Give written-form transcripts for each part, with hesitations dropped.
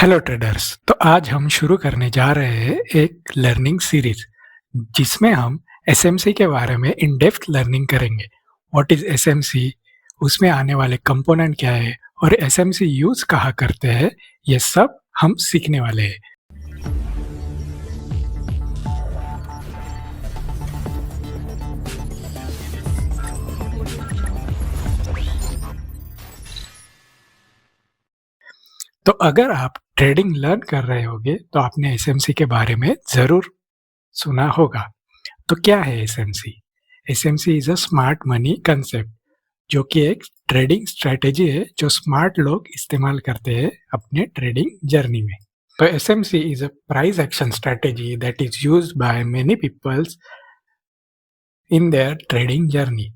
Hello traders. तो आज हम शुरू करने जा रहे हैं एक लर्निंग सीरीज जिसमें हम एसएमसी के बारे में इन डेप्थ लर्निंग करेंगे। व्हाट इज एसएमसी, उसमें आने वाले कंपोनेंट क्या है और एसएमसी यूज कहाँ करते हैं, ये सब हम सीखने वाले हैं। तो अगर आप ट्रेडिंग लर्न कर रहे होगे तो आपने एसएमसी के बारे में ज़रूर सुना होगा। तो क्या है SMC? SMC is a smart money concept, जो कि एक ट्रेडिंग स्ट्रेटेजी है जो स्मार्ट लोग इस्तेमाल करते हैं अपने ट्रेडिंग जर्नी में। तो SMC is a price action strategy that is used by many peoples in their trading journey.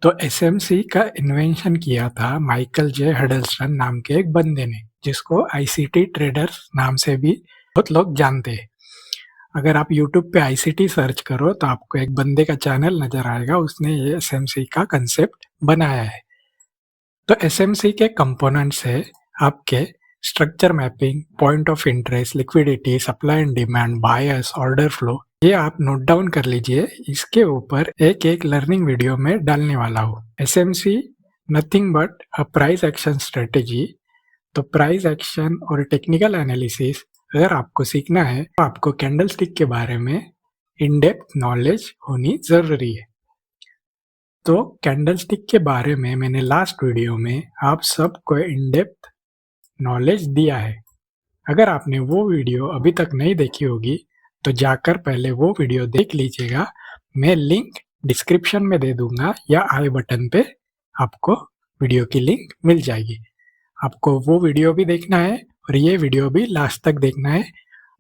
तो एसएमसी का इन्वेंशन किया था माइकल जे हडलस्टन नाम के एक बंदे ने, जिसको आईसीटी ट्रेडर्स नाम से भी बहुत लोग जानते हैं। अगर आप यूट्यूब पे आईसीटी सर्च करो तो आपको एक बंदे का चैनल नज़र आएगा, उसने ये एसएमसी का कंसेप्ट बनाया है। तो एसएमसी के कंपोनेंट्स है आपके structure mapping, point of interest, liquidity, supply and demand, bias, order flow. ये आप नोट डाउन कर लीजिए, इसके ऊपर एक एक लर्निंग वीडियो में डालने वाला हूँ। SMC nothing but a price action strategy. तो प्राइस एक्शन और टेक्निकल एनालिसिस अगर आपको सीखना है तो आपको कैंडलस्टिक के बारे में इन डेप्थ नॉलेज होनी ज़रूरी है। तो कैंडलस्टिक के बारे में मैंने लास्ट वीडियो में आप सबको इन डेप्थ नॉलेज दिया है। अगर आपने वो वीडियो अभी तक नहीं देखी होगी तो जाकर पहले वो वीडियो देख लीजिएगा। मैं लिंक डिस्क्रिप्शन में दे दूंगा या आई बटन पे आपको वीडियो की लिंक मिल जाएगी। आपको वो वीडियो भी देखना है और ये वीडियो भी लास्ट तक देखना है।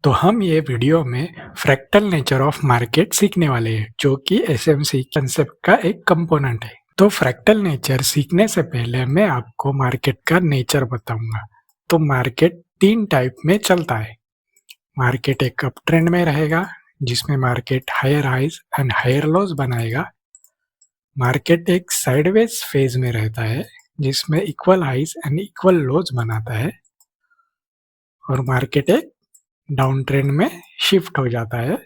तो हम ये वीडियो में फ्रैक्टल नेचर ऑफ मार्केट सीखने वाले हैं, जो कि एसएमसी कंसेप्ट का एक कंपोनेंट है। तो फ्रैक्टल नेचर सीखने से पहले मैं आपको मार्केट का नेचर बताऊंगा। तो मार्केट 3 टाइप में चलता है। मार्केट एक अप ट्रेंड में रहेगा, जिसमें market higher highs and higher lows बनाएगा। मार्केट एक साइडवेज फेज में रहता है, जिसमें equal highs and equal lows बनाता है। और मार्केट एक डाउन ट्रेंड में शिफ्ट हो जाता है,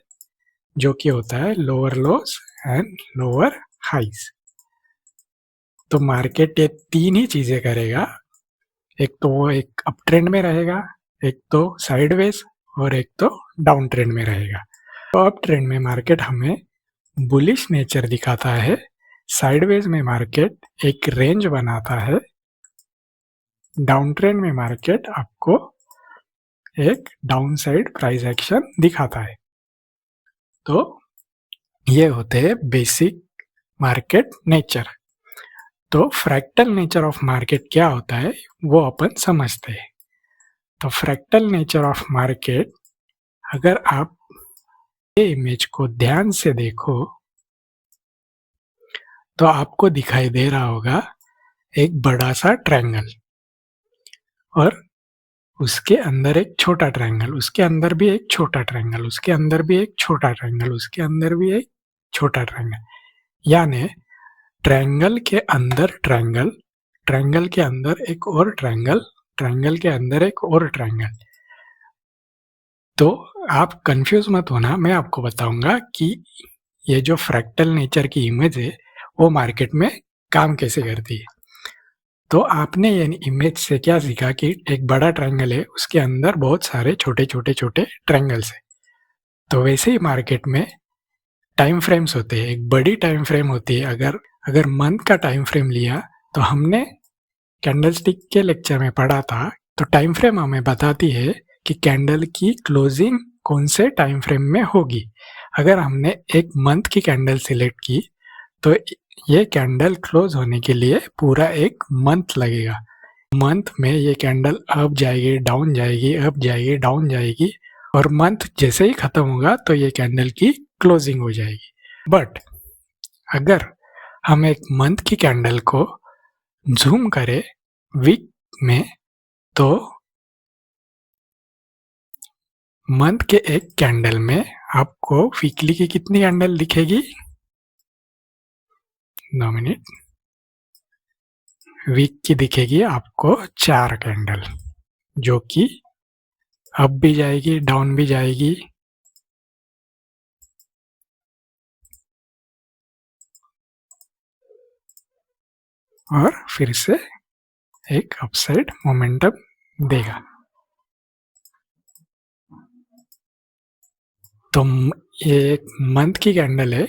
जो कि होता है lower lows and lower highs. तो मार्केट ये 3 ही चीजें करेगा। एक तो वो एक अप ट्रेंड में रहेगा, एक तो साइडवेज और एक तो डाउन ट्रेंड में रहेगा। तो अप ट्रेंड में मार्केट हमें बुलिश नेचर दिखाता है, साइडवेज में मार्केट एक रेंज बनाता है, डाउन ट्रेंड में मार्केट आपको एक डाउन साइड प्राइस एक्शन दिखाता है। तो ये होते हैं बेसिक मार्केट नेचर। तो फ्रैक्टल नेचर ऑफ मार्केट क्या होता है वो अपन समझते हैं। तो फ्रैक्टल नेचर ऑफ मार्केट, अगर आप ये इमेज को ध्यान से देखो तो आपको दिखाई दे रहा होगा एक बड़ा सा ट्रायंगल और उसके अंदर एक छोटा ट्रायंगल, उसके अंदर भी एक छोटा ट्रायंगल, उसके अंदर भी एक छोटा ट्रायंगल, उसके अंदर भी एक छोटा ट्रायंगल। यानी ट्रायंगल के अंदर ट्रायंगल, ट्रायंगल के अंदर एक और ट्रायंगल, ट्रायंगल के अंदर एक और ट्रायंगल। तो आप कंफ्यूज मत होना, मैं आपको बताऊंगा कि ये जो फ्रैक्टल नेचर की इमेज है वो मार्केट में काम कैसे करती है। तो आपने ये इमेज से क्या सीखा कि एक बड़ा ट्रायंगल है, उसके अंदर बहुत सारे छोटे छोटे छोटे ट्रायंगल्स है। तो वैसे ही मार्केट में टाइम फ्रेम्स होते हैं। एक बड़ी टाइम फ्रेम होती है। अगर अगर मंथ का टाइम फ्रेम लिया तो हमने कैंडलस्टिक के लेक्चर में पढ़ा था। तो टाइम फ्रेम हमें बताती है कि कैंडल की क्लोजिंग कौन से टाइम फ्रेम में होगी। अगर हमने एक मंथ की कैंडल सिलेक्ट की तो ये कैंडल क्लोज होने के लिए पूरा एक मंथ लगेगा। मंथ में ये कैंडल अप जाएगी, डाउन जाएगी, अप जाएगी, डाउन जाएगी और मंथ जैसे ही खत्म होगा तो ये कैंडल की क्लोजिंग हो जाएगी। बट अगर हम एक मंथ की कैंडल को जूम करें वीक में तो मंथ के एक कैंडल में आपको वीकली की कितनी कैंडल दिखेगी? 2 मिनट। वीक की दिखेगी आपको 4 कैंडल, जो कि अप भी जाएगी, डाउन भी जाएगी, और फिर से एक अपसाइड मोमेंटम देगा। तो ये एक मंथ की कैंडल है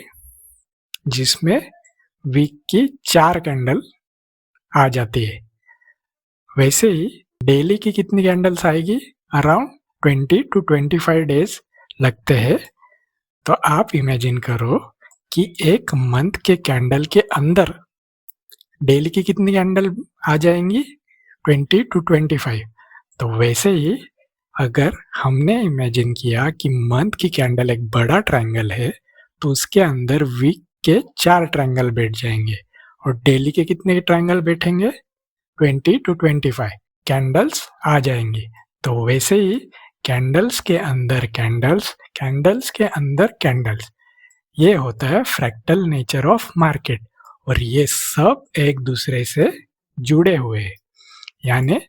जिसमें वीक की 4 कैंडल आ जाती है। वैसे ही डेली की कितनी कैंडल्स आएगी? अराउंड 20 to 25 डेज लगते हैं। तो आप इमेजिन करो कि एक मंथ के कैंडल के अंदर डेली की कितनी कैंडल आ जाएंगी? 20 to 25। तो वैसे ही अगर हमने इमेजिन किया कि मंथ की कैंडल एक बड़ा ट्रायंगल है तो उसके अंदर वीक के 4 ट्रायंगल बैठ जाएंगे और डेली के कितने ट्रायंगल बैठेंगे? 20 to 25 कैंडल्स आ जाएंगी। तो वैसे ही कैंडल्स के अंदर कैंडल्स, कैंडल्स के अंदर कैंडल्स, ये होता है फ्रैक्टल नेचर ऑफ मार्केट। और ये सब एक दूसरे से जुड़े हुए हैं, यानी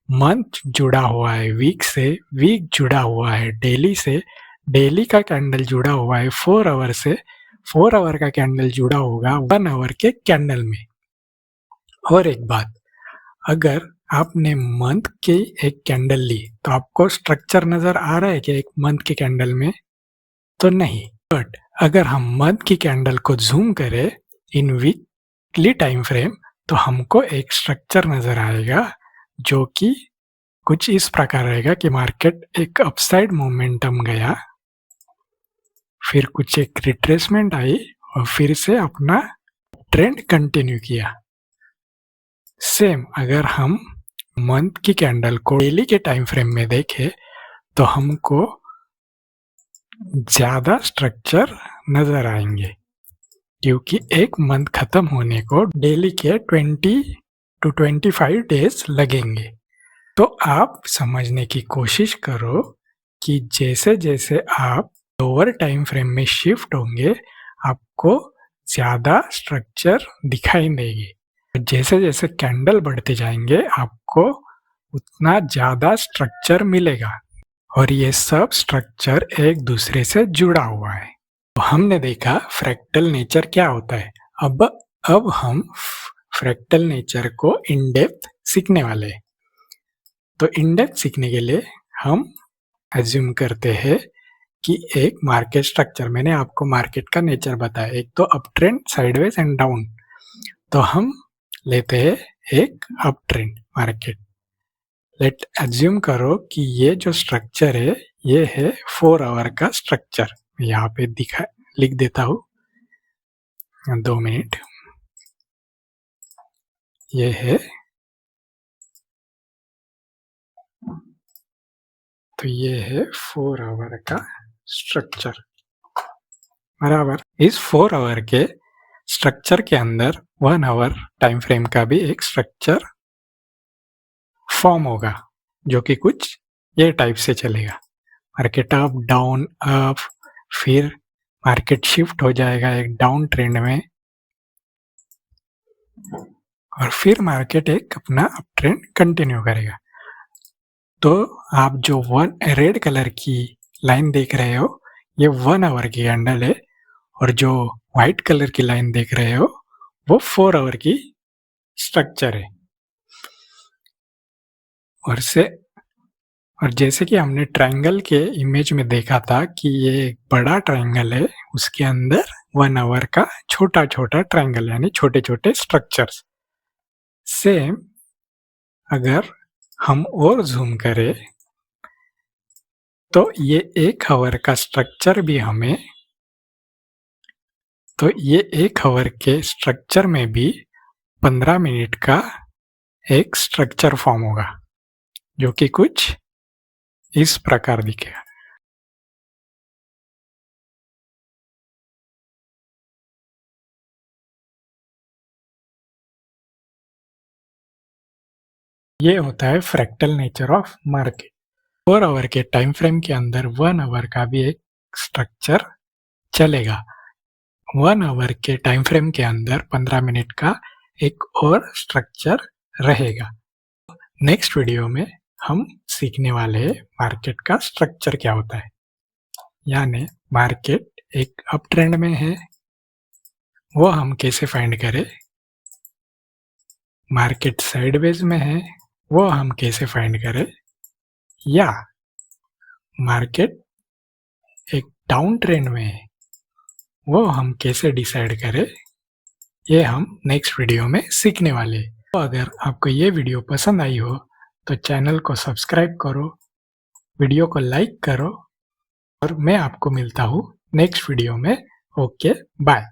मंथ जुड़ा हुआ है वीक से, वीक जुड़ा हुआ है डेली से, डेली का कैंडल जुड़ा हुआ है 4 आवर से, 4 आवर का कैंडल जुड़ा होगा 1 आवर के कैंडल में। और एक बात, अगर आपने मंथ की एक कैंडल ली तो आपको स्ट्रक्चर नजर आ रहा है कि एक मंथ के कैंडल में? तो नहीं। बट अगर हम मंथ की कैंडल को जूम करें इन वीकली टाइम फ्रेम तो हमको एक स्ट्रक्चर नजर आएगा जो कि कुछ इस प्रकार रहेगा कि मार्केट एक अपसाइड मोमेंटम गया, फिर कुछ एक रिट्रेसमेंट आई और फिर से अपना ट्रेंड कंटिन्यू किया। सेम अगर हम मंथ की कैंडल को डेली के टाइम फ्रेम में देखें तो हमको ज्यादा स्ट्रक्चर नजर आएंगे क्योंकि एक मंथ खत्म होने को डेली के 20 to 25 डेज लगेंगे। तो आप समझने की कोशिश करो कि जैसे जैसे आप लोअर टाइम फ्रेम में शिफ्ट होंगे आपको ज्यादा स्ट्रक्चर दिखाई देगी। जैसे जैसे कैंडल बढ़ते जाएंगे आपको उतना ज्यादा स्ट्रक्चर मिलेगा और ये सब स्ट्रक्चर एक दूसरे से जुड़ा हुआ है। तो हमने देखा फ्रैक्टल नेचर क्या होता है। अब हम फ्रैक्टल नेचर को इन डेप्थ सीखने वाले हैं। तो इन डेप्थ सीखने के लिए हम एज्यूम करते हैं कि एक मार्केट स्ट्रक्चर, मैंने आपको मार्केट का नेचर बताया, एक तो up trend, sideways and down. तो हम लेते हैं एक up trend market. Late assume करो कि ये जो स्ट्रक्चर है ये है 4 आवर का स्ट्रक्चर। यहाँ पे लिख देता हूँ, 2 मिनट। ये है, तो ये है 4 आवर का स्ट्रक्चर बराबर। इस 4 आवर के स्ट्रक्चर के अंदर 1 आवर टाइम फ्रेम का भी एक स्ट्रक्चर फॉर्म होगा जो कि कुछ ये टाइप से चलेगा। मार्केट अप डाउन अप, फिर मार्केट शिफ्ट हो जाएगा एक डाउन ट्रेंड में और फिर मार्केट एक अपना अप ट्रेंड कंटिन्यू करेगा। तो आप जो रेड कलर की लाइन देख रहे हो ये 1 आवर की कैंडल है और जो व्हाइट कलर की लाइन देख रहे हो वो 4 आवर की स्ट्रक्चर है। और जैसे कि हमने ट्रायंगल के इमेज में देखा था कि ये एक बड़ा ट्रायंगल है, उसके अंदर 1 आवर का छोटा छोटा ट्रायंगल यानी छोटे छोटे स्ट्रक्चर्स। सेम अगर हम और जूम करें तो ये 1 आवर का स्ट्रक्चर भी हमें, तो ये 1 आवर के स्ट्रक्चर में भी 15 मिनट का एक स्ट्रक्चर फॉर्म होगा जो कि कुछ इस प्रकार दिखेगा। ये होता है fractal nature of market. 4 hour के टाइम फ्रेम के अंदर 1 आवर का भी एक स्ट्रक्चर चलेगा। 1 आवर के टाइम फ्रेम के अंदर 15 मिनट का एक और स्ट्रक्चर रहेगा। नेक्स्ट वीडियो में हम सीखने वाले हैं मार्केट का स्ट्रक्चर क्या होता है। यानी मार्केट एक अप ट्रेंड में है, वो हम कैसे फाइंड करें। मार्केट साइडवेज में है, वो हम कैसे फाइंड करें। या मार्केट एक डाउन ट्रेंड में है, वो हम कैसे डिसाइड करें, ये हम नेक्स्ट वीडियो में सीखने वाले हैं। तो अगर आपको ये वीडियो पसंद आई हो तो चैनल को सब्सक्राइब करो, वीडियो को लाइक करो और मैं आपको मिलता हूँ नेक्स्ट वीडियो में। Okay, bye.